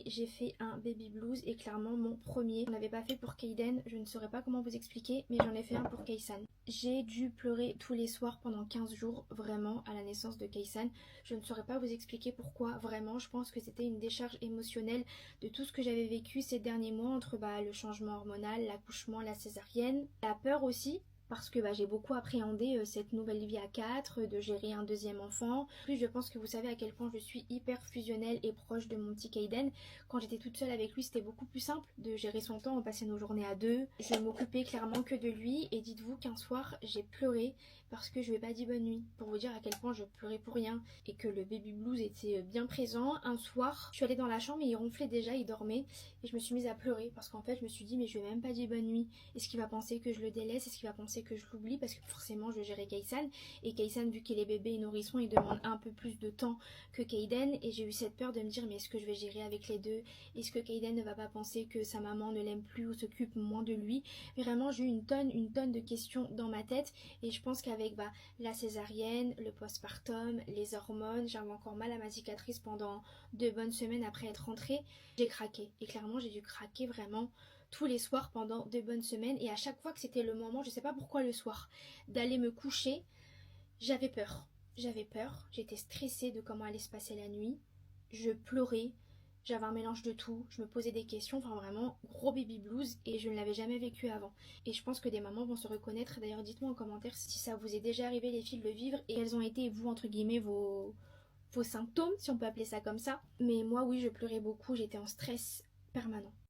j'ai fait un baby blues et clairement mon premier. Je n'avais pas fait pour Kaiden, je ne saurais pas comment vous expliquer, mais j'en ai fait un pour Kaysan. J'ai dû pleurer tous les soirs pendant 15 jours, vraiment, à la naissance de Kaysan. Je ne saurais pas vous expliquer pourquoi, vraiment. Je pense que c'était une décharge émotionnelle de tout ce que j'avais vécu ces derniers mois entre le changement hormonal, l'accouchement, la césarienne, la peur aussi. Parce que j'ai beaucoup appréhendé cette nouvelle vie à 4, de gérer un deuxième enfant. En plus, je pense que vous savez à quel point je suis hyper fusionnelle et proche de mon petit Kaiden. Quand j'étais toute seule avec lui, c'était beaucoup plus simple de gérer son temps. On passait nos journées à deux. Je m'occupais clairement que de lui. Et dites-vous qu'un soir, j'ai pleuré parce que je lui ai pas dit bonne nuit. Pour vous dire à quel point je pleurais pour rien et que le baby blues était bien présent. Un soir, je suis allée dans la chambre et il ronflait déjà, il dormait. Et je me suis mise à pleurer parce qu'en fait, je me suis dit mais je lui ai même pas dit bonne nuit. Est-ce qu'il va penser que je le délaisse? Est-ce qu'il va penser que je l'oublie? Parce que forcément je gérais Kaysan et Kaysan, vu qu'il est bébé et nourrisson, il demande un peu plus de temps que Kaiden et j'ai eu cette peur de me dire mais est-ce que je vais gérer avec les deux? Est-ce que Kaiden ne va pas penser que sa maman ne l'aime plus ou s'occupe moins de lui? Vraiment j'ai eu une tonne de questions dans ma tête et je pense qu'avec la césarienne, le postpartum, les hormones, j'avais encore mal à ma cicatrice pendant 2 bonnes semaines après être rentrée, j'ai craqué et clairement j'ai dû craquer vraiment tous les soirs pendant 2 bonnes semaines et à chaque fois que c'était le moment, je sais pas pourquoi le soir, d'aller me coucher, j'avais peur. J'avais peur, j'étais stressée de comment allait se passer la nuit, je pleurais, j'avais un mélange de tout, je me posais des questions, enfin vraiment gros baby blues et je ne l'avais jamais vécu avant. Et je pense que des mamans vont se reconnaître, d'ailleurs dites-moi en commentaire si ça vous est déjà arrivé les filles de le vivre et quels ont été vous entre guillemets vos symptômes si on peut appeler ça comme ça. Mais moi oui je pleurais beaucoup, j'étais en stress permanent.